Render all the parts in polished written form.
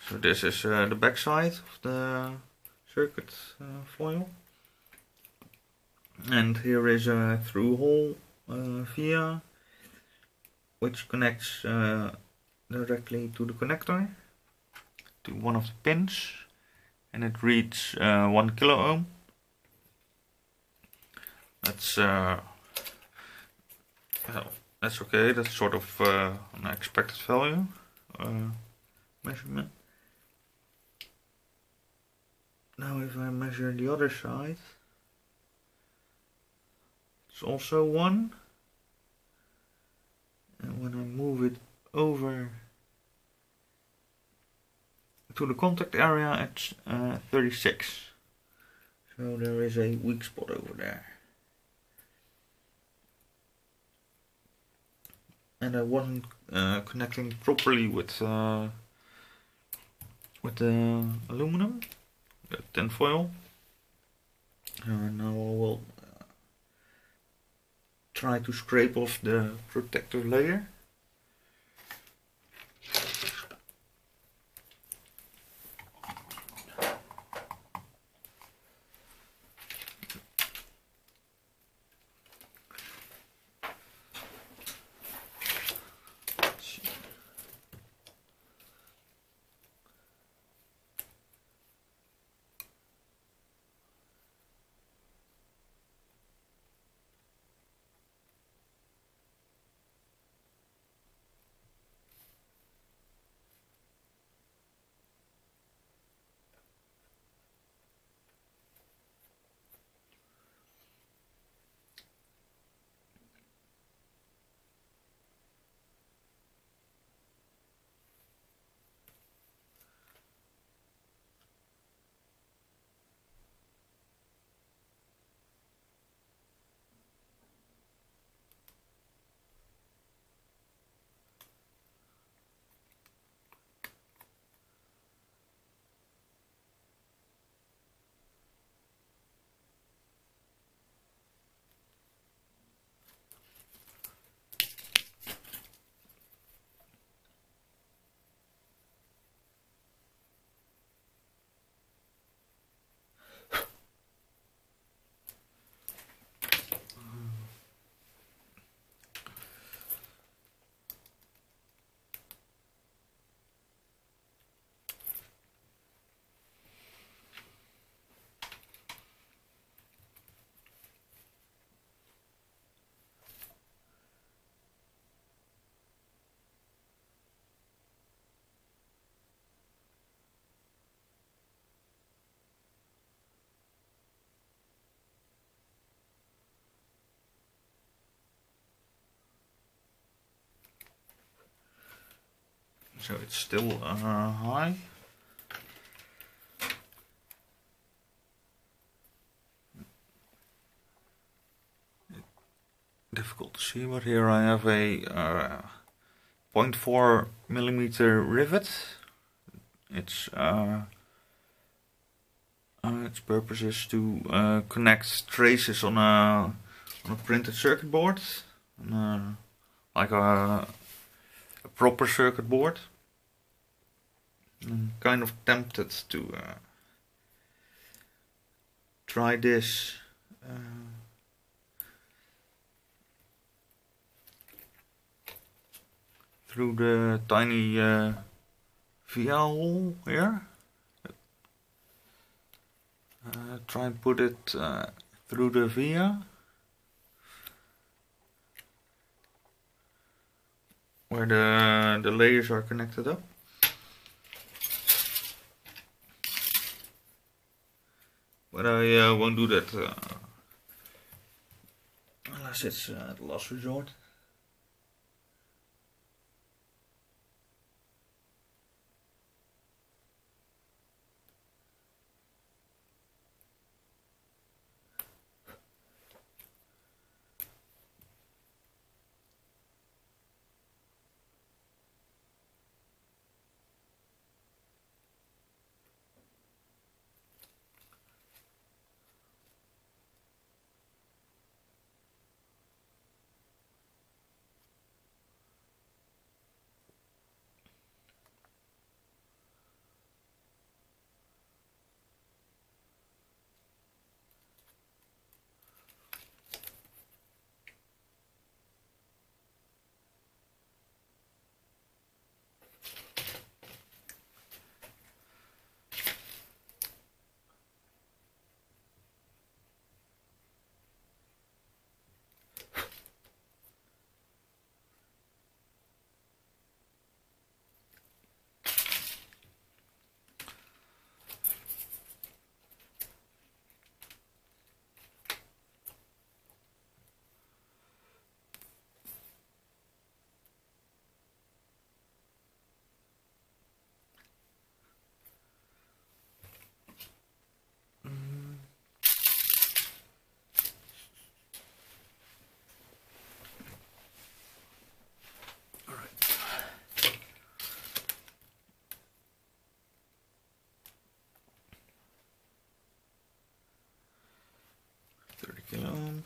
So this is the back side of the circuit foil, and here is a through hole via which connects directly to the connector, to one of the pins, and it reads 1 kilo ohm. That's well, that's okay. That's sort of an expected value measurement. Now if I measure the other side, it's also 1. And when I move it over to the contact area, it's 36. So there is a weak spot over there. And I wasn't connecting properly with the aluminum, the tin foil. Now I will try to scrape off the protective layer. So it's still high. Difficult to see, but here I have a 0.4 millimeter rivet. Its purpose is to connect traces on a printed circuit board, like a proper circuit board. I'm kind of tempted to try this through the tiny via hole here. Try and put it through the via where the layers are connected up. But I won't do that unless it's the last resort.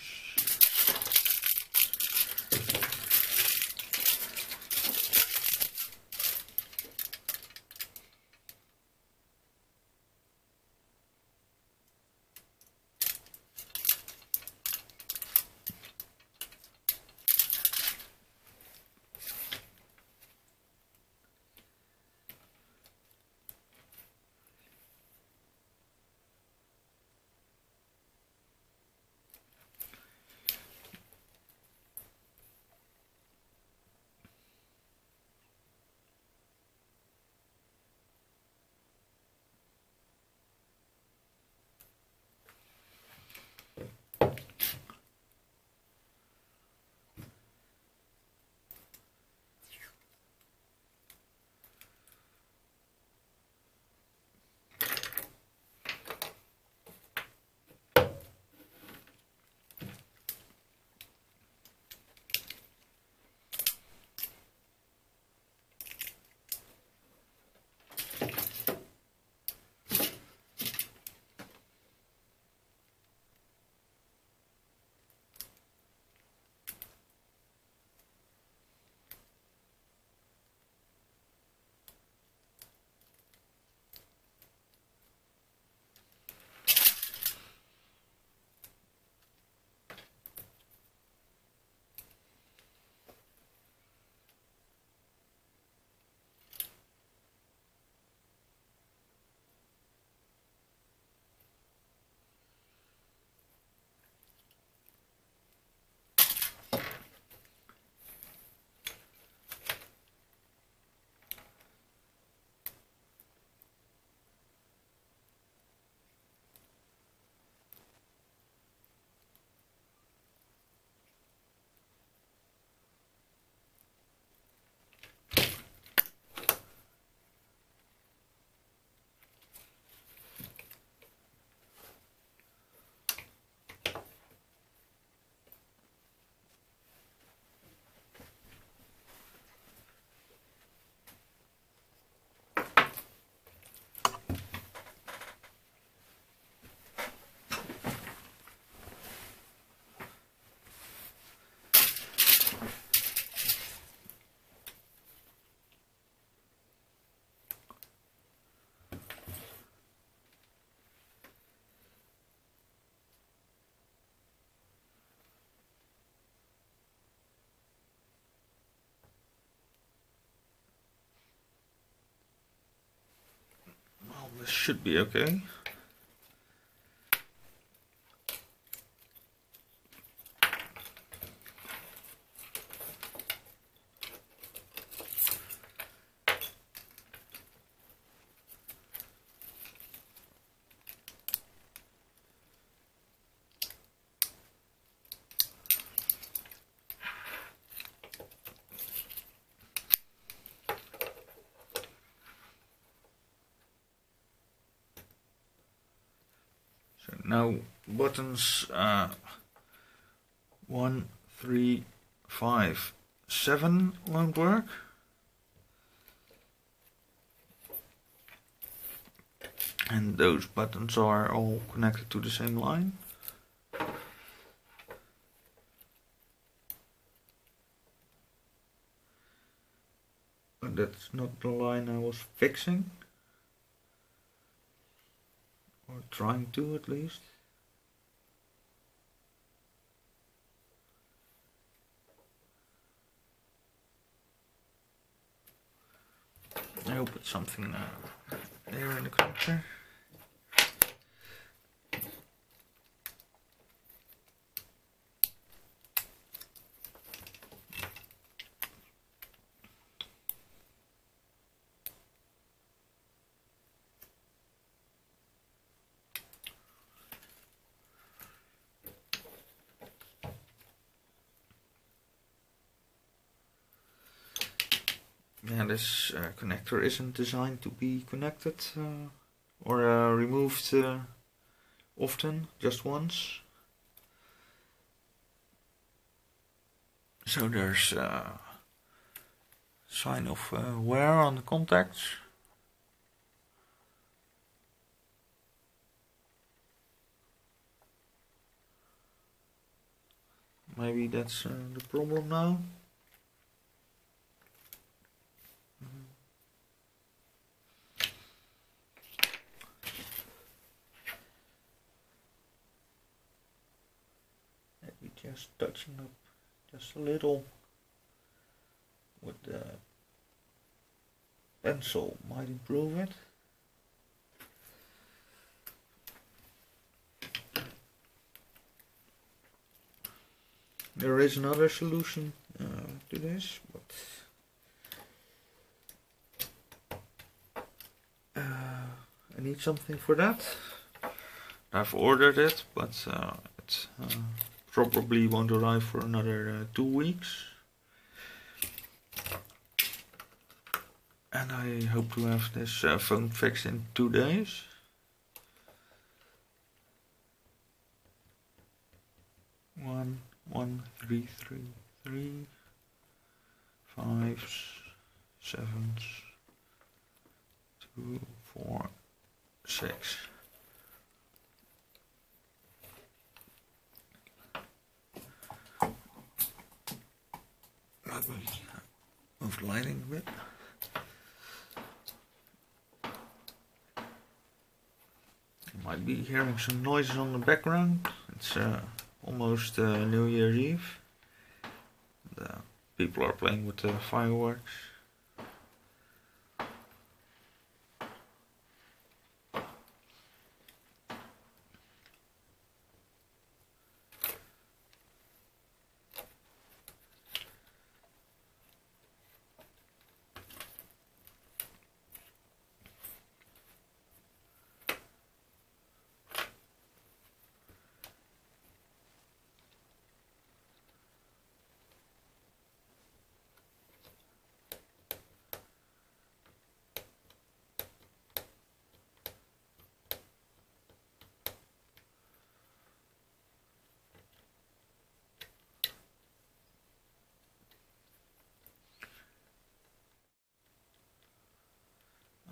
times. Well, this should be okay. So now buttons 1, 3, 5, 7 won't work. And those buttons are all connected to the same line. But that's not the line I was fixing. Or trying to, at least. I hope it's something there in the connector. Yeah, this connector isn't designed to be connected or removed often, just once. So there's a sign of wear on the contacts. Maybe that's the problem now. Maybe just touching up just a little with the pencil might improve it. There is another solution to this, but I need something for that. I've ordered it, but it probably won't arrive for another 2 weeks. And I hope to have this phone fixed in 2 days. One, 3, 3, 3, 5, 7, 2, 4, 6. Let me move the lighting a bit. You might be hearing some noises on the background. It's almost New Year's Eve. People are playing with the fireworks.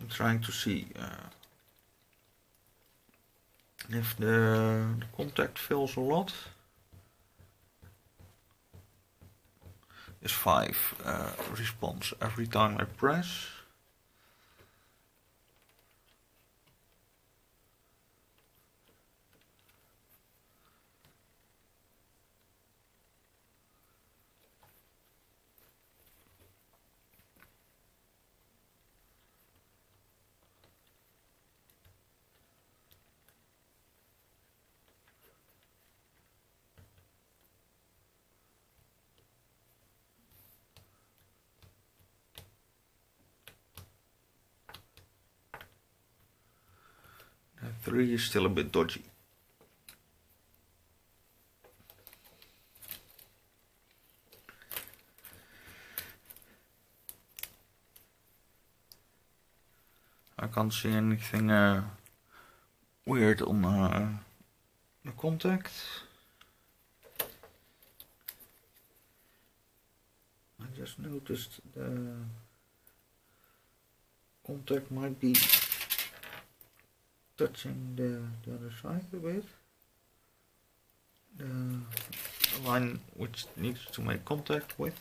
I'm trying to see if the contact fills a lot. It's 5 response every time I press. And 3 is still a bit dodgy. I can't see anything weird on the contact. I just noticed the contact might be touching the other side a bit. The line which needs to make contact with.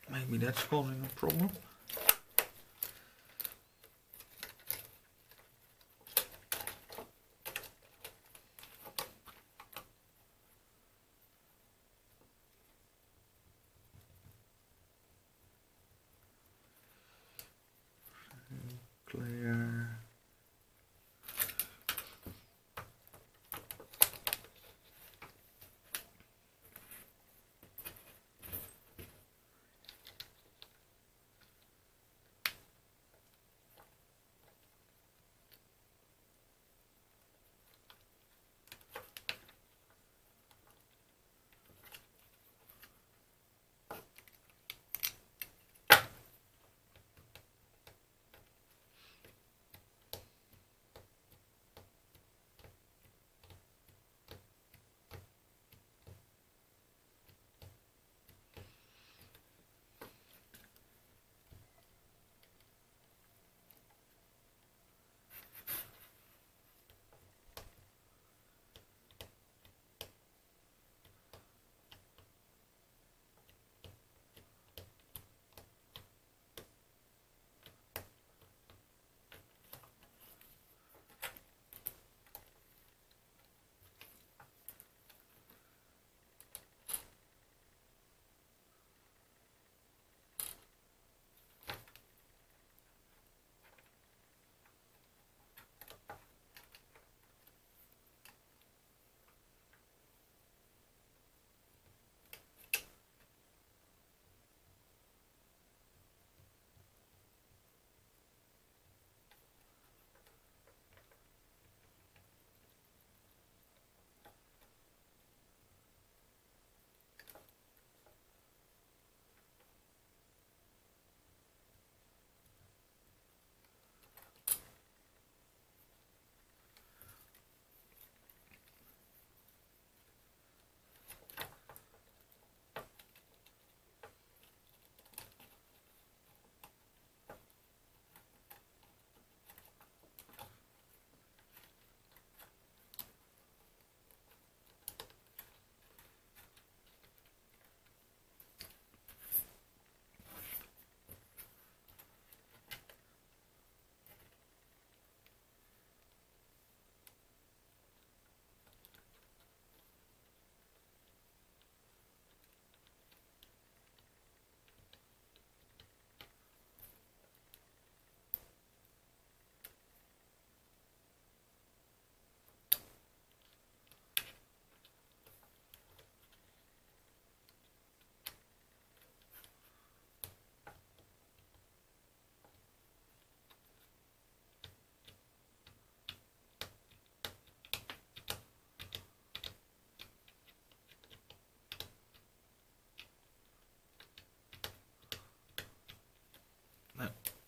Maybe that's causing a problem. Clear.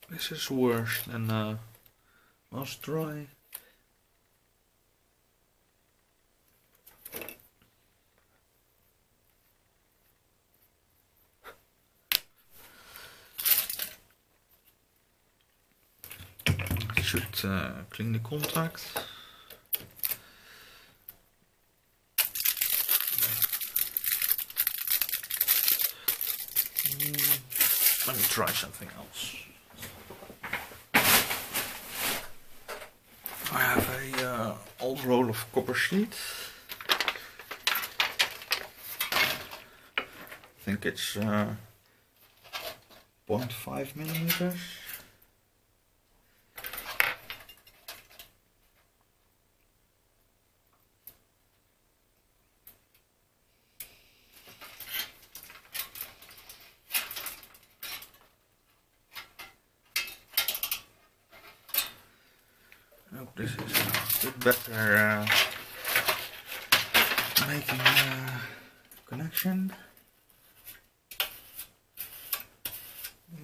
This is worse than last try. Should clean the contact. Let me try something else. I have a old roll of copper sheet. I think it's 0.5 millimeters. I hope this is a bit better making a connection.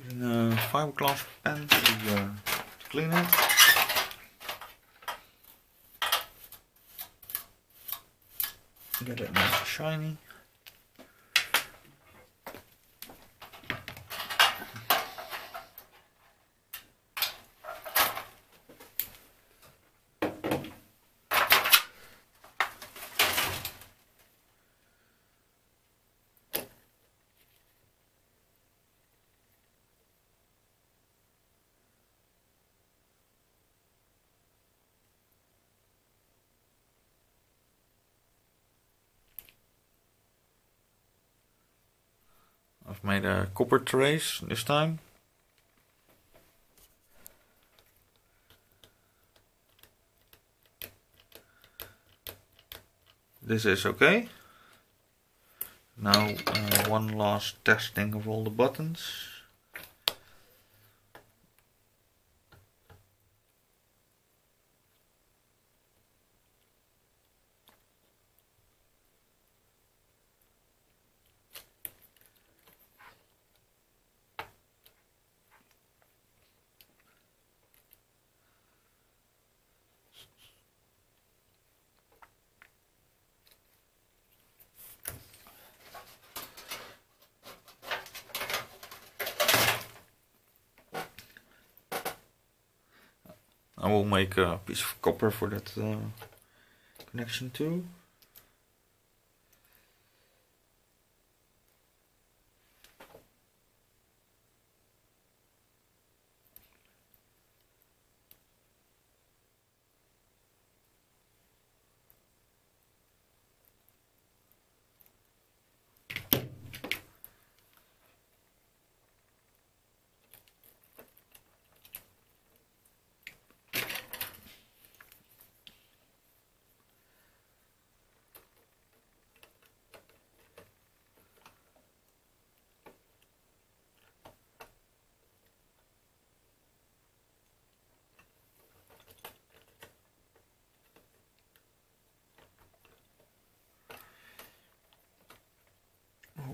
Using a fiberglass pen to clean it. Get it nice and shiny. I've made a copper trace this time. This is okay. Now one last testing of all the buttons. I will make a piece of copper for that connection too.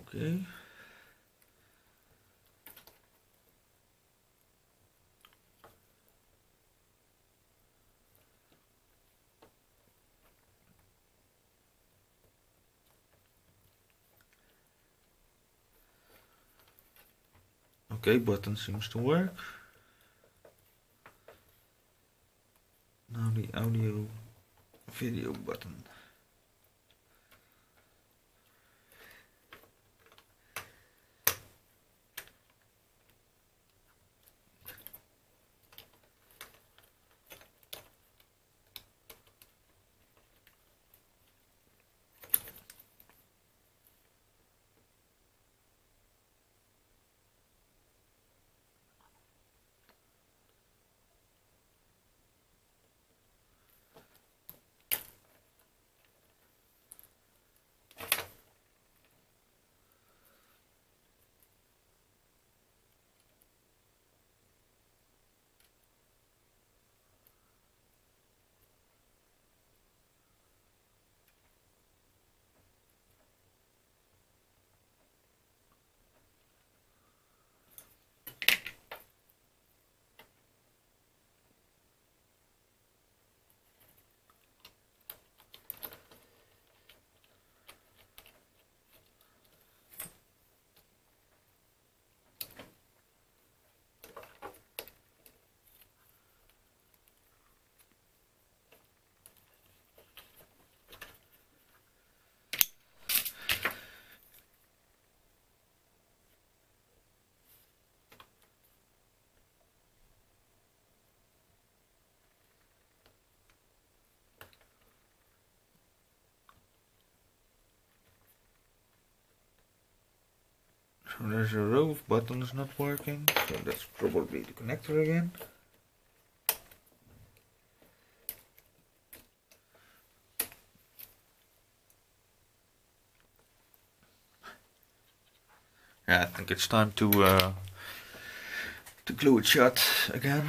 Okay. Okay, button seems to work. Now the audio video button. So there's a row of buttons not working, so that's probably the connector again. Yeah, I think it's time to glue it shut again.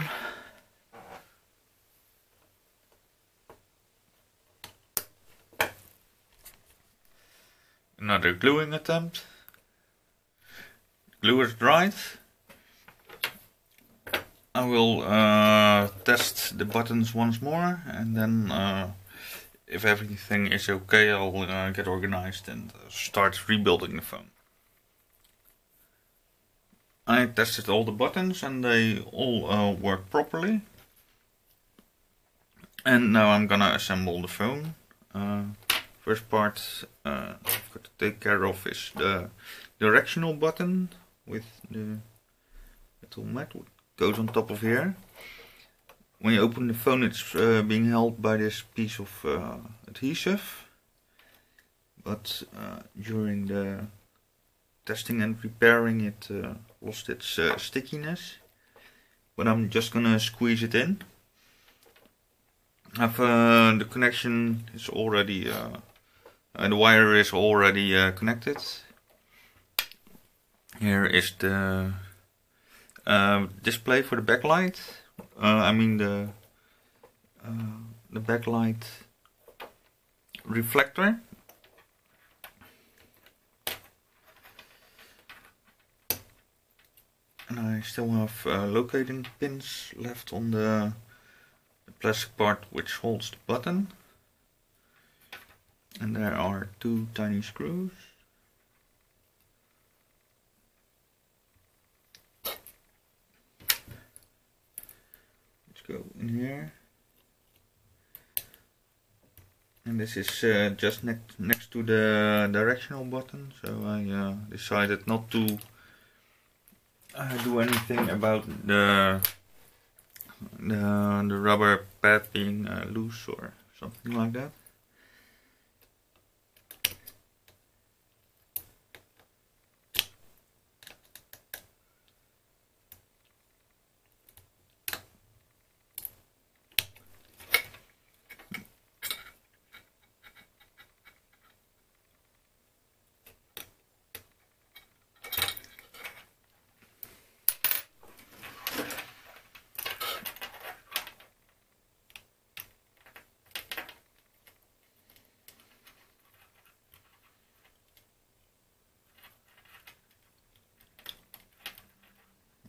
Another gluing attempt. Glue is dried. I will test the buttons once more, and then if everything is okay, I'll get organized and start rebuilding the phone. I tested all the buttons and they all work properly. And now I'm gonna assemble the phone. First part I've got to take care of is the directional button with the little mat that goes on top of here. When you open the phone, it's being held by this piece of adhesive, but during the testing and repairing it lost its stickiness, but I'm just gonna squeeze it in. The connection is already the wire is already connected. Here is the display for the backlight. I mean the backlight reflector. And I still have locating pins left on the plastic part which holds the button. And there are two tiny screws. Let's go in here. And this is just next to the directional button, so I decided not to do anything about the rubber pad being loose or something like that.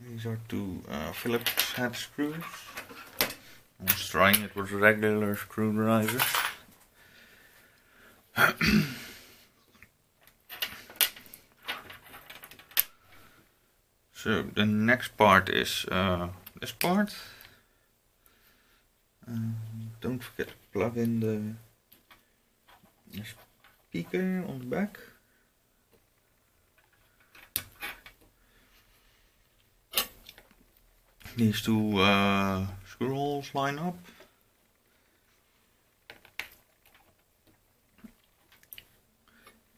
These are two Phillips head screws. I was trying it with a regular screwdriver. So the next part is this part. Don't forget to plug in the speaker on the back. These two screw holes line up.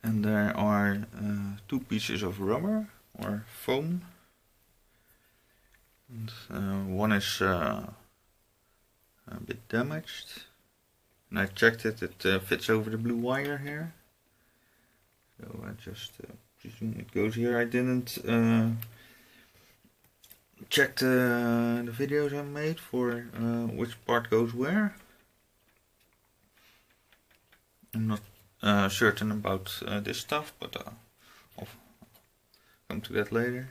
And there are two pieces of rubber or foam. And one is a bit damaged. And I checked it, it fits over the blue wire here. So I just presume it goes here. I didn't check the videos I made for which part goes where. I'm not certain about this stuff, but I'll come to that later.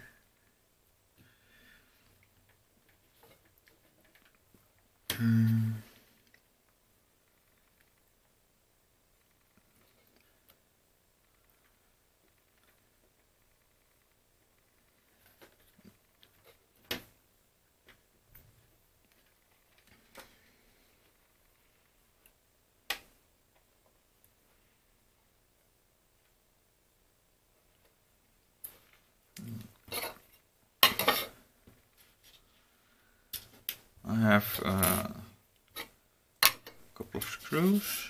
I have a couple of screws.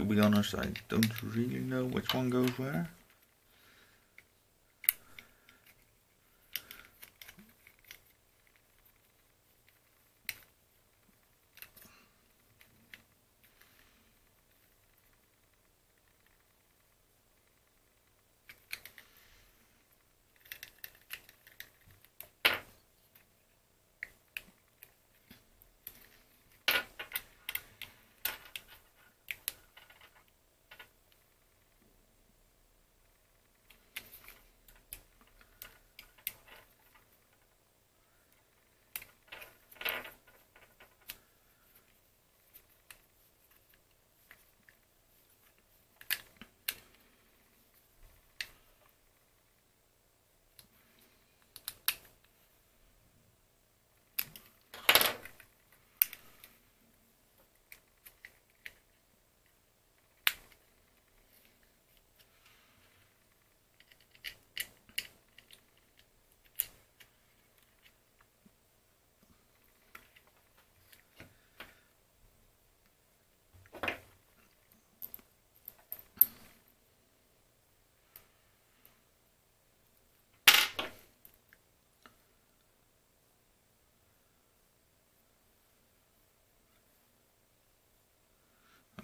to be honest, I don't really know which one goes where.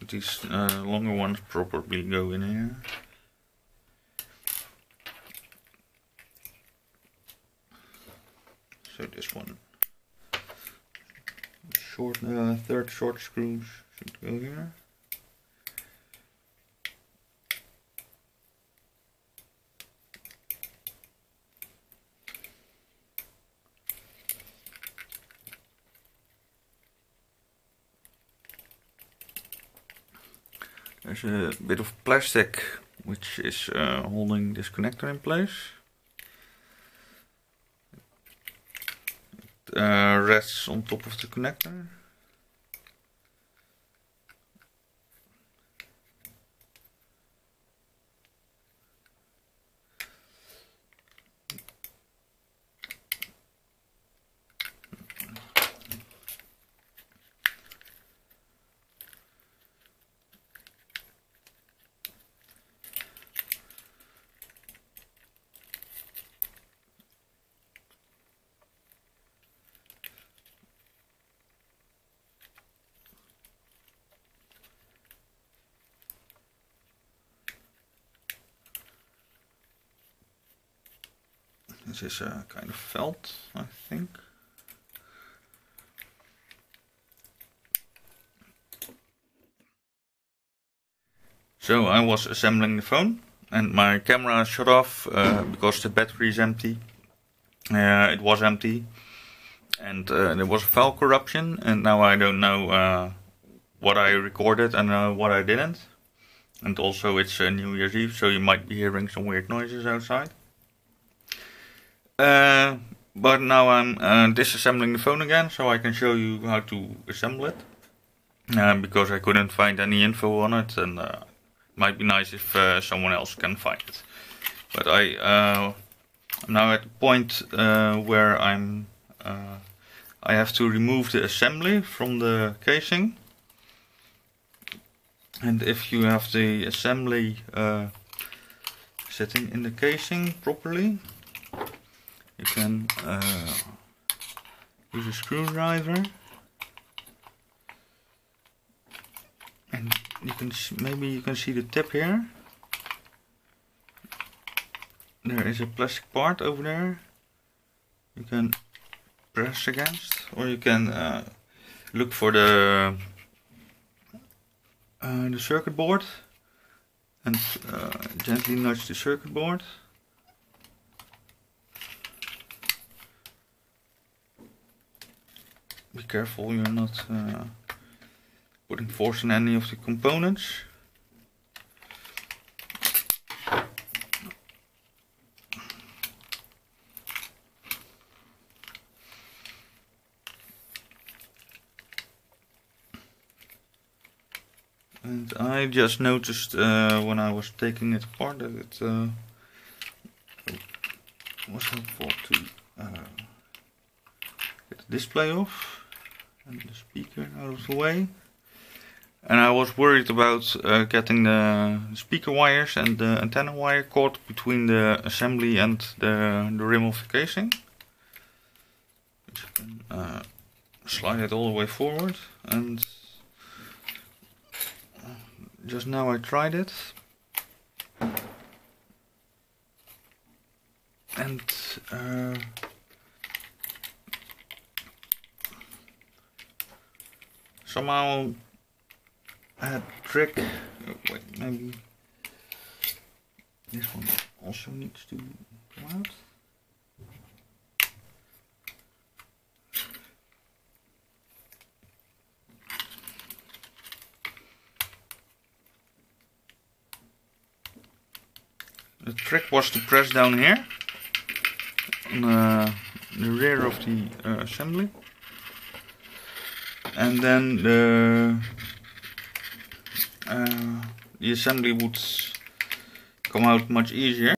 These longer ones probably go in here. So this one, short, third short screws should go here. There's a bit of plastic which is holding this connector in place. It rests on top of the connector. This is a kind of felt, I think. So I was assembling the phone and my camera shut off because the battery is empty. It was empty and there was a file corruption, and now I don't know what I recorded and what I didn't. And also it's New Year's Eve, so you might be hearing some weird noises outside. But now I'm disassembling the phone again, so I can show you how to assemble it. Because I couldn't find any info on it, and it might be nice if someone else can find it. But I'm now at the point where I have to remove the assembly from the casing. And if you have the assembly sitting in the casing properly, you can use a screwdriver, and you can maybe you can see the tip here. There is a plastic part over there. You can press against, or you can look for the circuit board and gently nudge the circuit board. Be careful you're not putting force on any of the components. And I just noticed when I was taking it apart that it was helpful to get the display off and the speaker out of the way. And I was worried about getting the speaker wires and the antenna wire caught between the assembly and the rim of the casing. Which you can slide it all the way forward, and just now I tried it. And somehow I had a trick. Oh, wait, maybe this one also needs to come out. The trick was to press down here on the rear of the assembly, and then the assembly would come out much easier.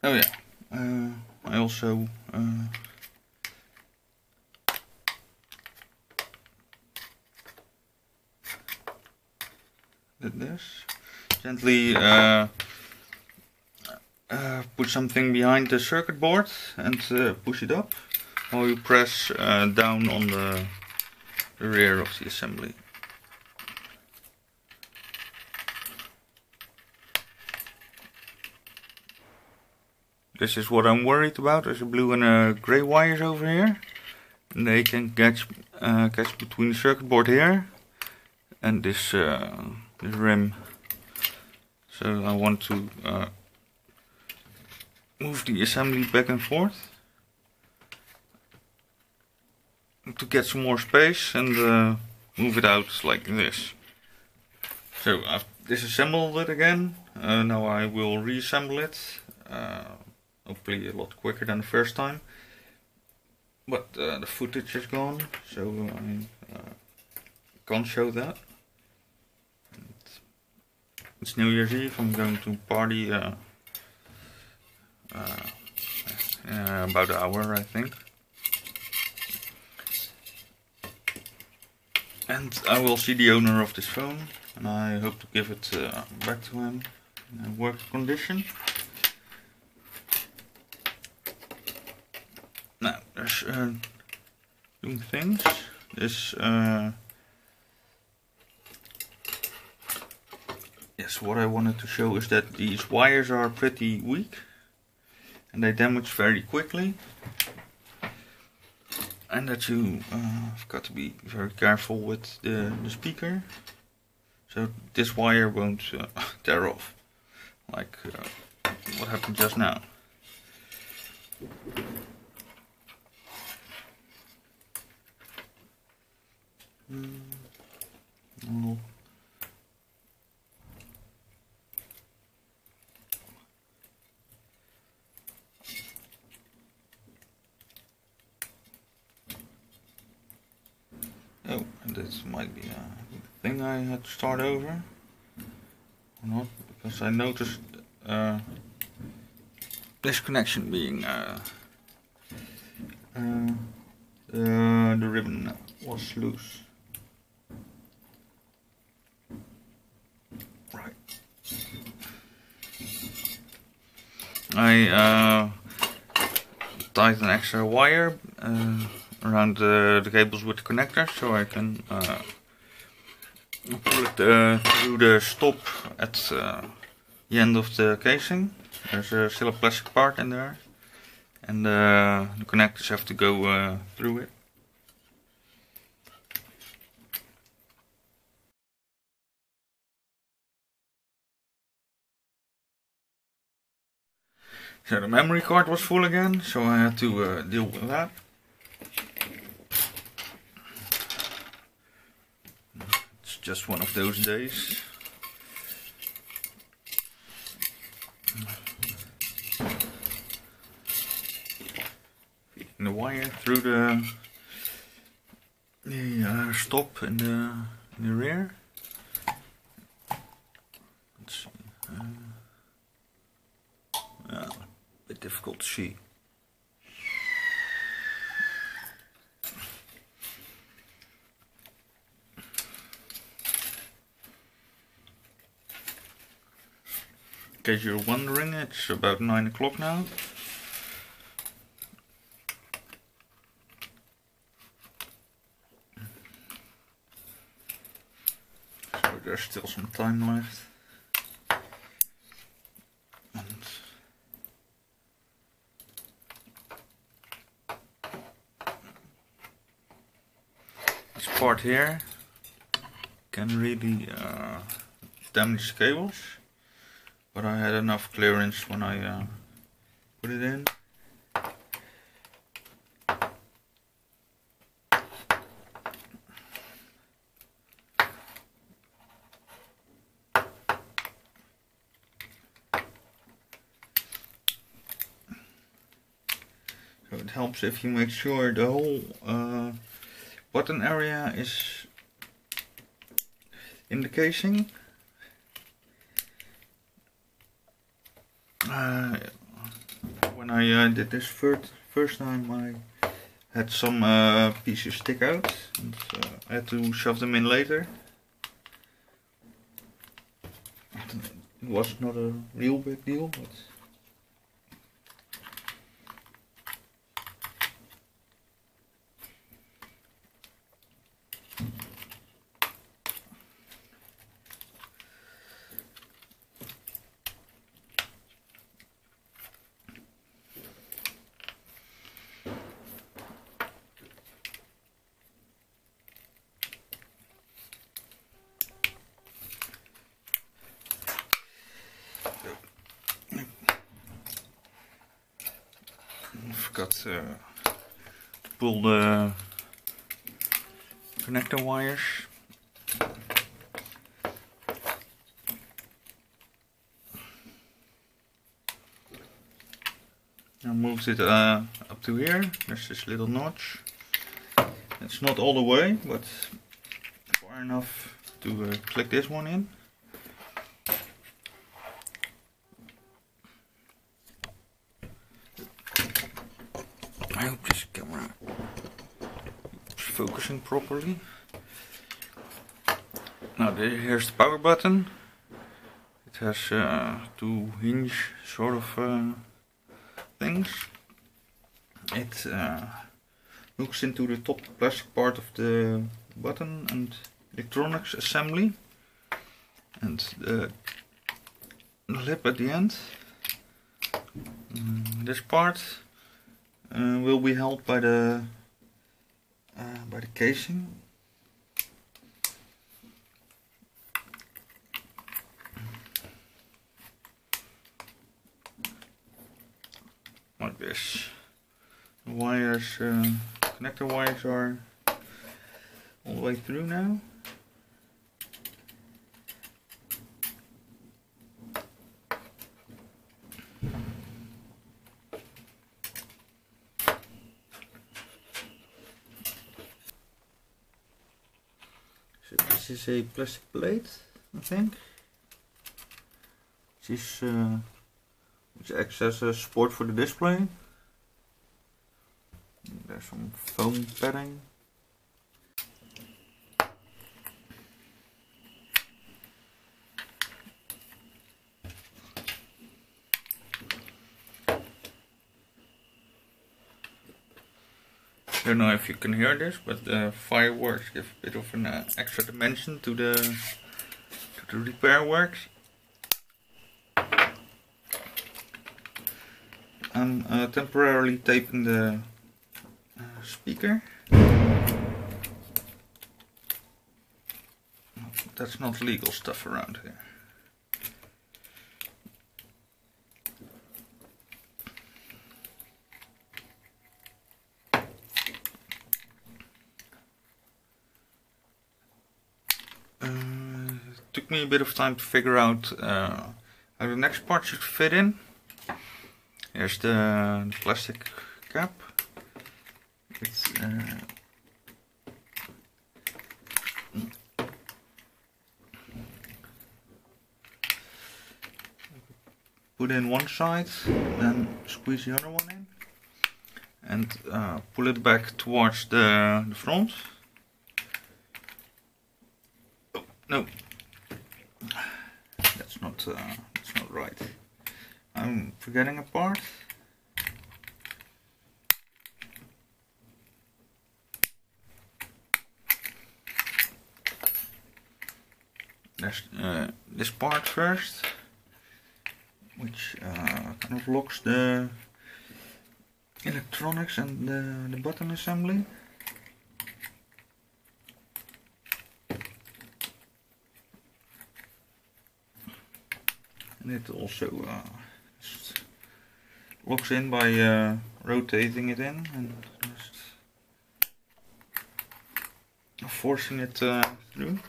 Oh yeah, I also did this. Gently put something behind the circuit board and push it up while you press down on the rear of the assembly. This is what I'm worried about. There's a blue and grey wires over here, and they can catch between the circuit board here and this rim. So I want to move the assembly back and forth to get some more space and move it out like this. So I've disassembled it again. Now I will reassemble it. Hopefully a lot quicker than the first time. But the footage is gone, so I can't show that. It's New Year's Eve. I'm going to party in about an hour, I think. And I will see the owner of this phone, and I hope to give it back to him in a working condition. Now, there's doing things. This yes, what I wanted to show is that these wires are pretty weak and they damage very quickly, and that you have got to be very careful with the speaker, so this wire won't tear off like what happened just now. Oh. Oh, and this might be a thing I had to start over, or not, because I noticed this connection being the ribbon was loose. Right. I tied an extra wire around the cables with the connector, so I can pull it through the stop at the end of the casing. There's still a plastic part in there, and the connectors have to go through it. So the memory card was full again, so I had to deal with that. It's just one of those days. Feeding the wire through the stop in the rear. Let's see. difficult to see. In case you're wondering, it's about 9 o'clock now. So there's still some time left. And this part here can really damage cables. But I had enough clearance when I put it in. So it helps if you make sure the whole button area is in the casing. When I did this first time, I had some pieces stick out, and I had to shove them in later. It was not a real big deal, but forgot to pull the connector wires. I moved it up to here. There's this little notch. It's not all the way, but far enough to click this one in. I hope this camera is focusing properly. Now here's the power button. It has two hinge sort of things. It hooks into the top plastic part of the button and electronics assembly, and the lip at the end. This part will be held by the casing. Like this. The wires, connector wires are all the way through now. So this is a plastic plate, I think, which acts as a support for the display. There's some foam padding. I don't know if you can hear this, but the fireworks give a bit of an extra dimension to the repair works. I'm temporarily taping the speaker. That's not legal stuff around here. Took me a bit of time to figure out how the next part should fit in. Here's the plastic cap. It's put in one side, then squeeze the other one in, and pull it back towards the front. Oh, no, that's not right. I'm forgetting a part. There's this part first, which kind of locks the electronics and the button assembly. And it also locks in by rotating it in and just forcing it through.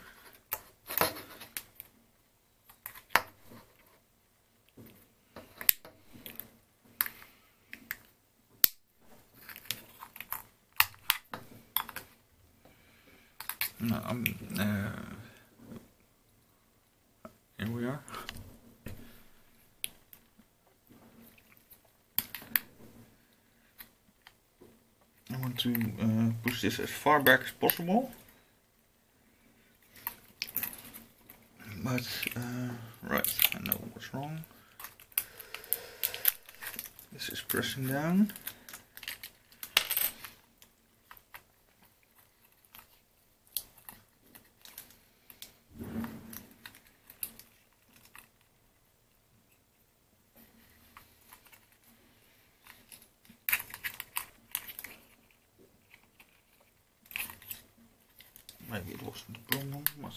No, here we are. I want to push this as far back as possible, but right, I know what's wrong. This is pressing down. Maybe it wasn't the problem, but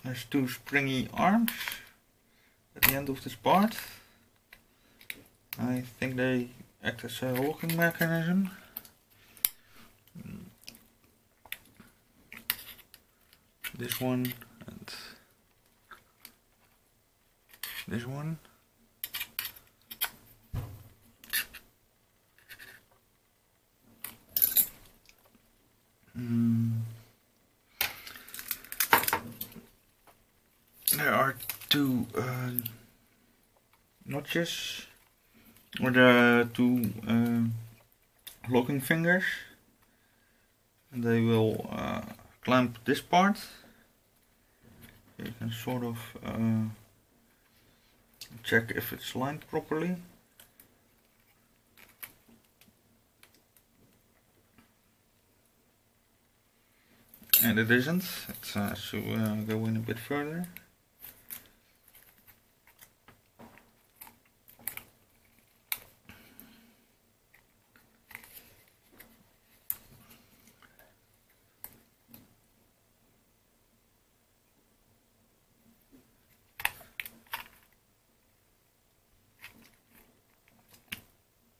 there's two springy arms at the end of this part. I think they act as a locking mechanism. This one and this one. There are two notches, or the two locking fingers, and they will clamp this part. You can sort of check if it's lined properly. And it isn't. It has to go in a bit further.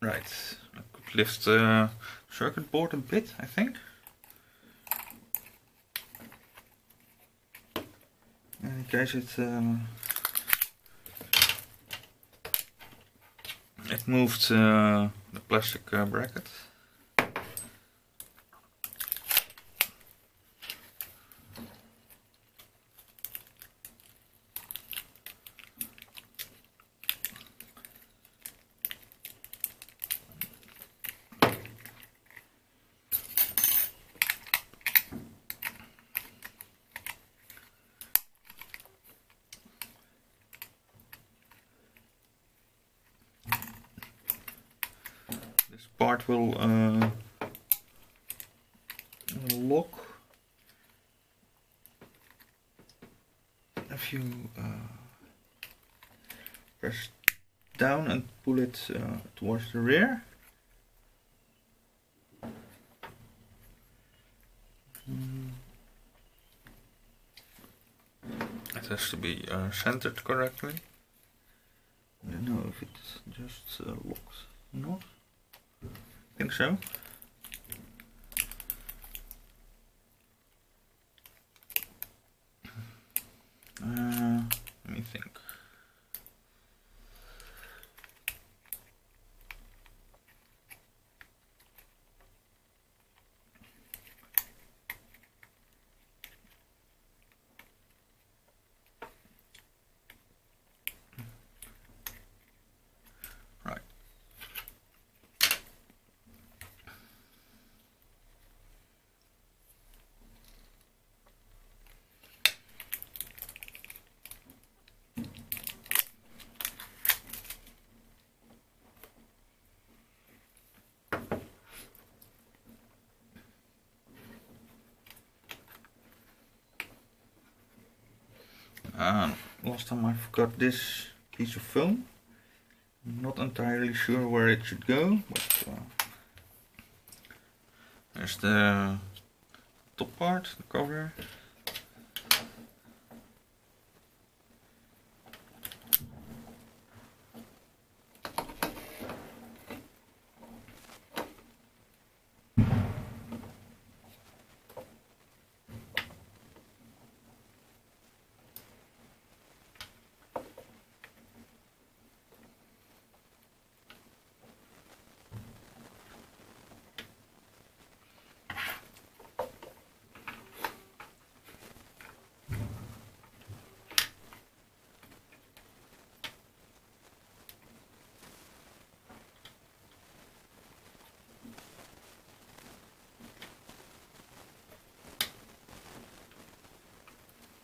Right, I could lift the circuit board a bit, I think. In case it moved the plastic bracket. This part will lock if you press down and pull it towards the rear. It has to be centered correctly. I don't know if it's just locked or not. I think so. Let me think. last time I forgot this piece of foam. I'm not entirely sure where it should go, but there's the top part, the cover.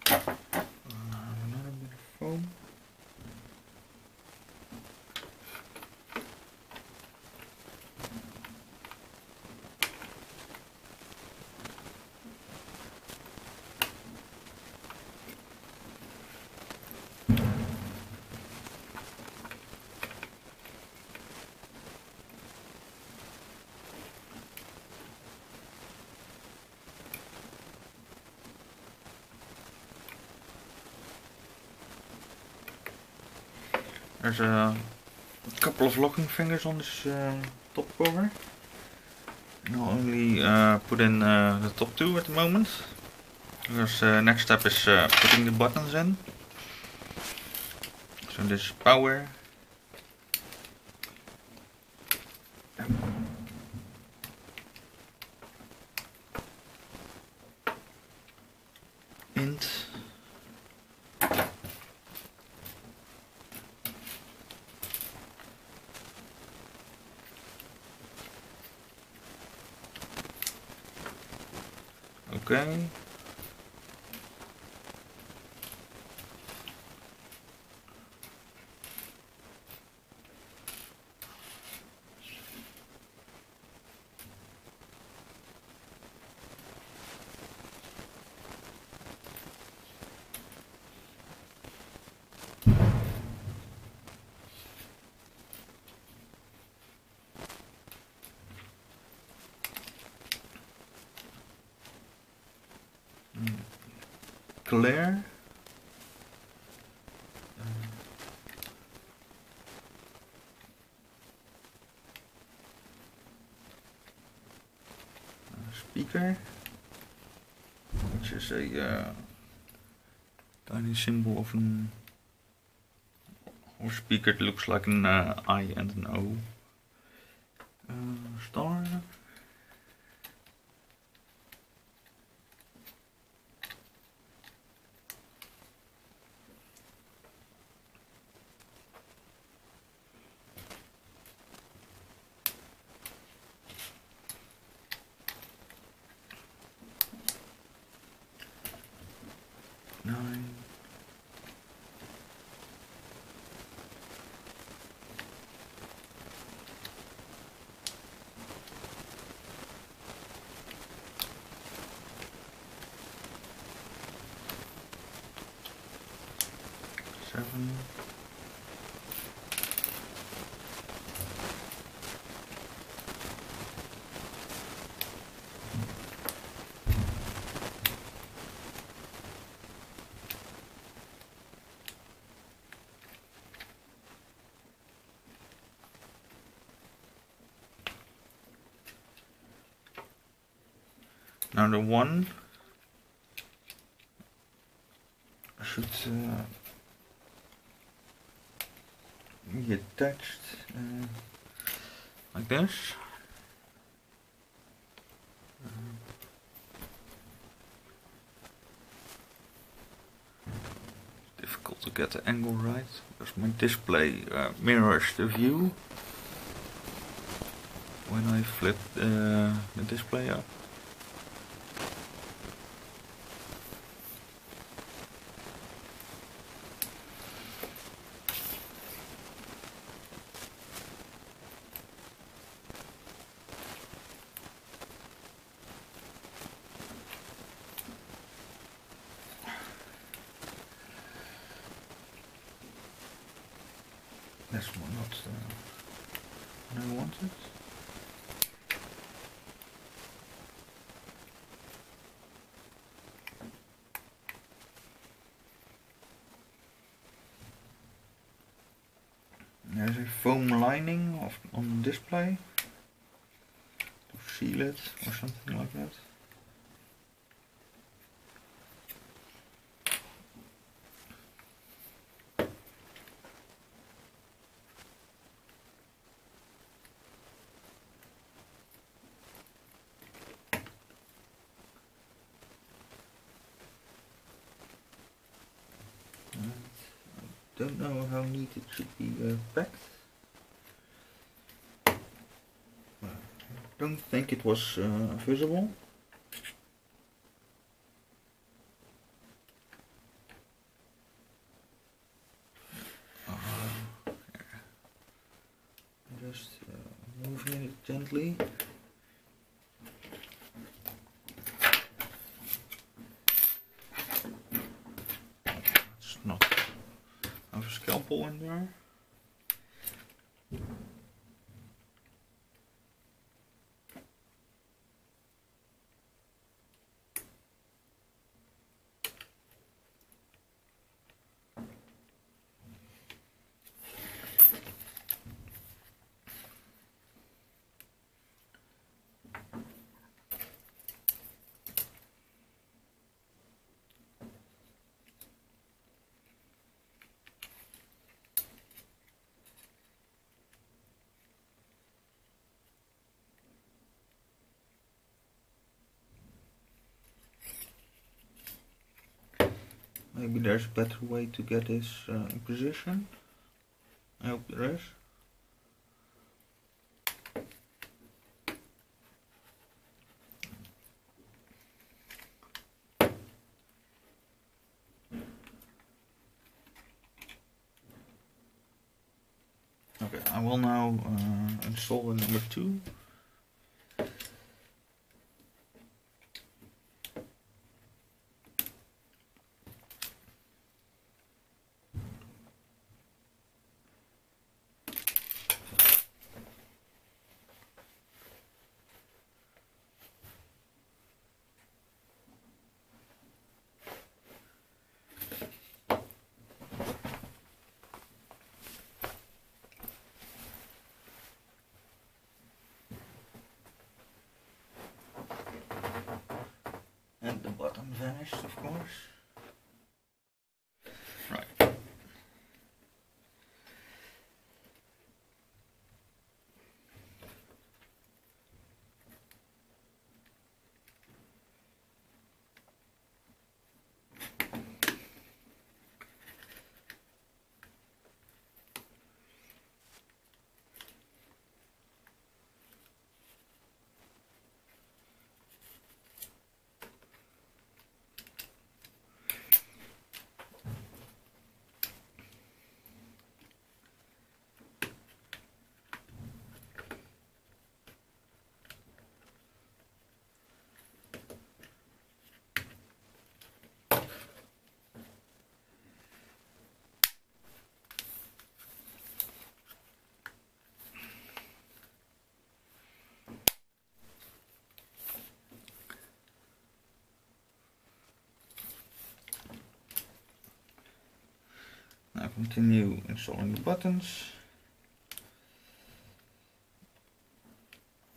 Another bit of foam. There's a couple of locking fingers on this top cover. And I'll only put in the top two at the moment. Because next step is putting the buttons in. So this is power. Int. Okay. Clear. Speaker, which is a tiny symbol of an speaker. It looks like an I and an O. Star. Nine. Seven. Now the one should be attached like this. Difficult to get the angle right because my display mirrors the view when I flip the display up. That's not what I wanted. There's a foam lining on the display to seal it or something like that. Don't know how neat it should be packed. I don't think it was visible. Just moving it gently. It's not have a scalpel in there. Maybe there's a better way to get this in position. I hope there is. Okay, I will now install the number 2. And the button vanished, of course. Right. Now continue installing the buttons.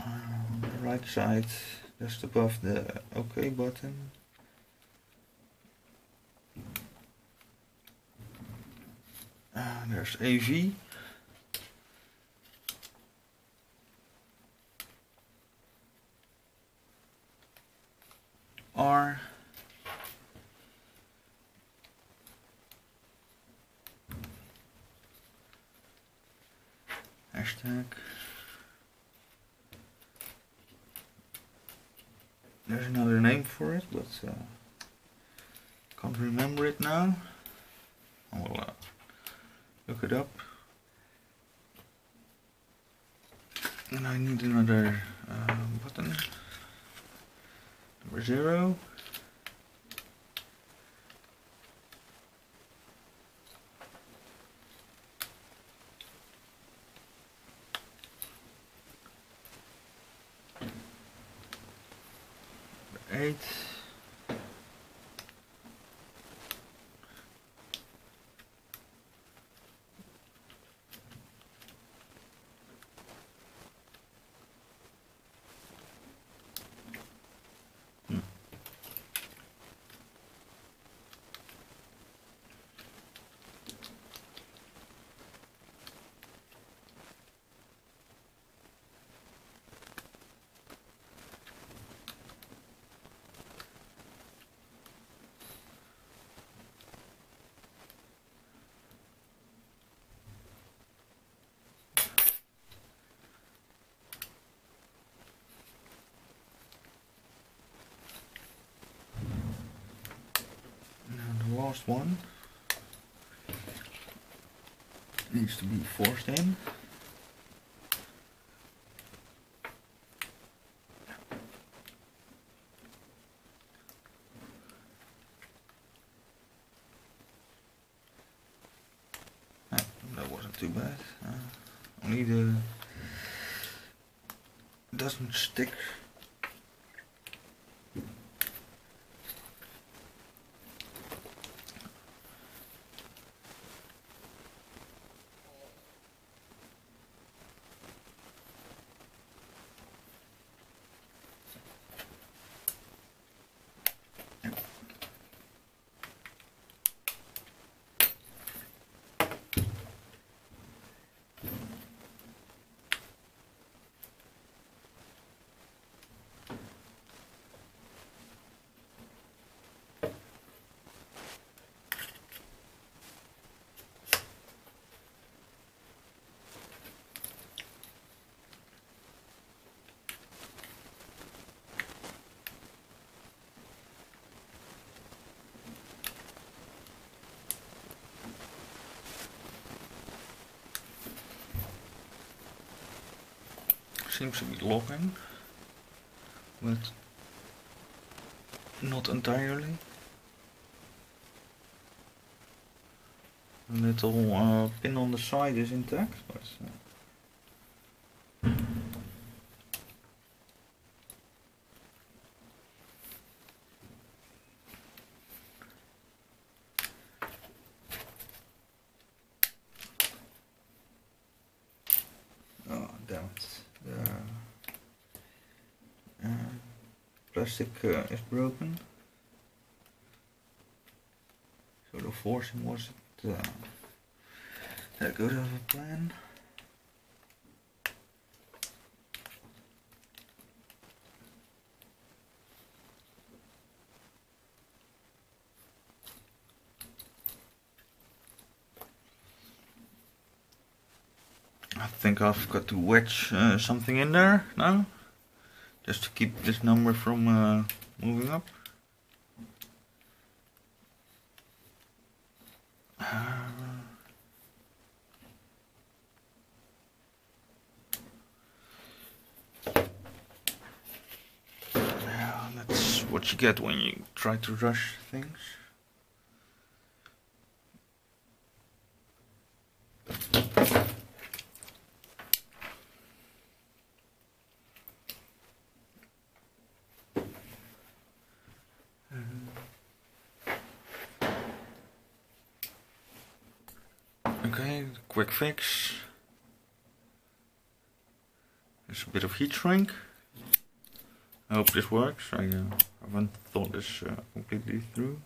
On the right side, just above the OK button. There's AV. R. Hashtag. There's another name for it, but can't remember it now. I will look it up. And I need another button. Number 0. 8. Last one needs to be forced in. That wasn't too bad. Only the doesn't stick. Seems to be locking, but not entirely. A little pin on the side is intact, but oh damn it. Plastic is broken, so the forcing wasn't that good of a plan. I think I've got to wedge something in there now, just to keep this number from moving up. Yeah, that's what you get when you try to rush things. Okay, quick fix. There's a bit of heat shrink. I hope this works. I haven't thought this completely through.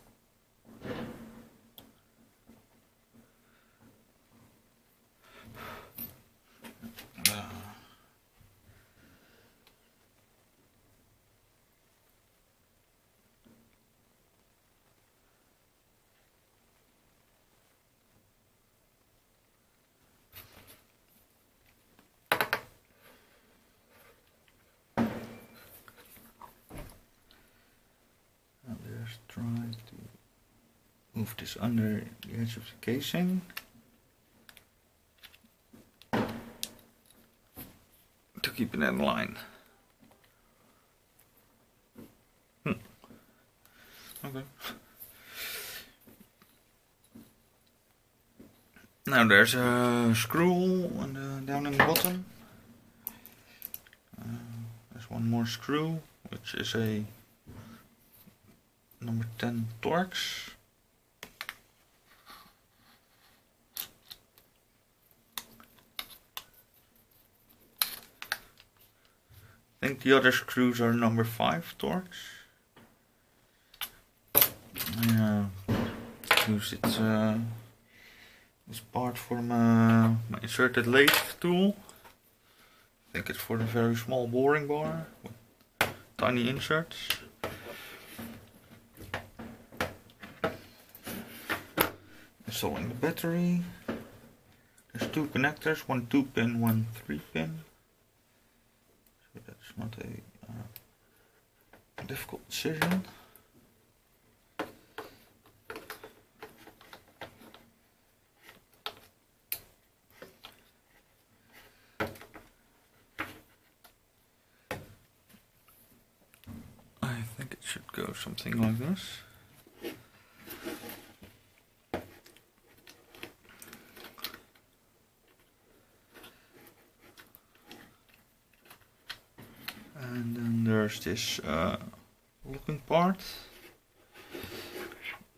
Try to move this under the edge of the casing to keep it in line. Okay. Now there's a screw down in the bottom. There's one more screw, which is a number 10 Torx. I think the other screws are number 5 Torx. Yeah, use it this part for my inserted lathe tool. I think it's for the very small boring bar with tiny inserts. Installing the battery. There's 2 connectors, one 2-pin, one 3-pin. So that's not a difficult decision. I think it should go something like this. And then there's this locking part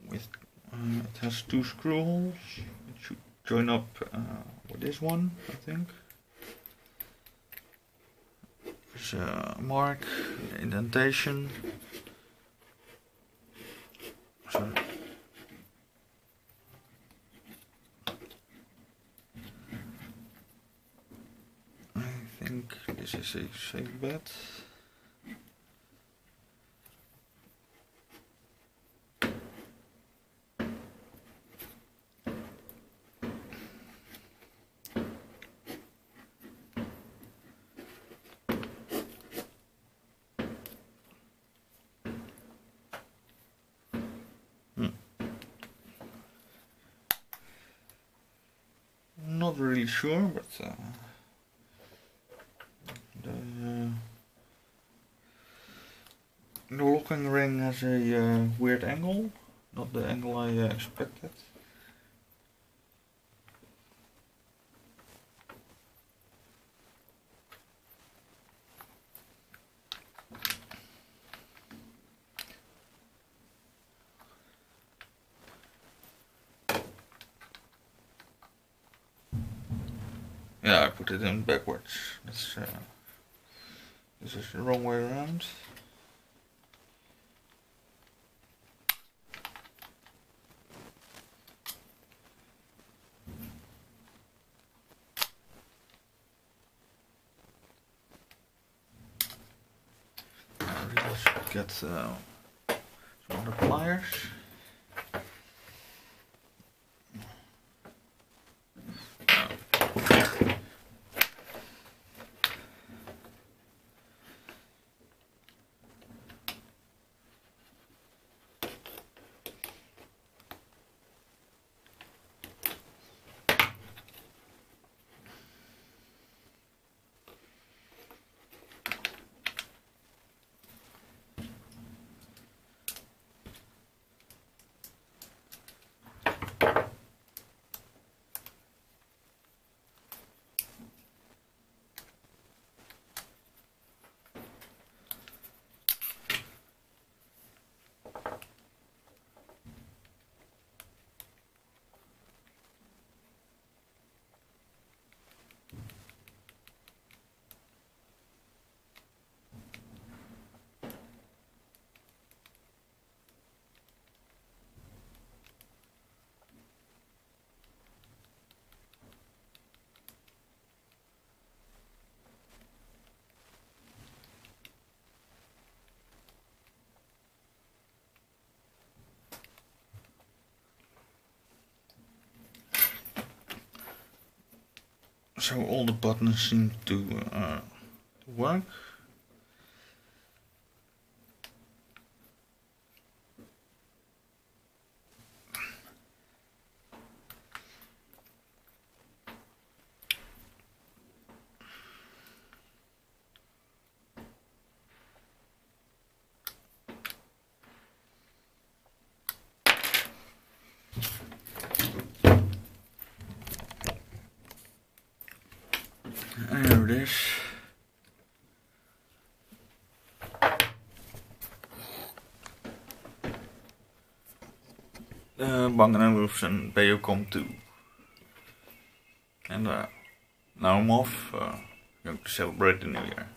with it has 2 screw holes. It should join up with this one, I think. There's a mark, indentation. So I think this is a safe bet. Not really sure, but the locking ring has a weird angle, not the angle I expected. Yeah, I put it in backwards. That's, this is the wrong way around. I really should get some other pliers. So all the buttons seem to work. There it is. Bang&Olufsen BeoCom 2. And now I'm off, going to celebrate the New Year.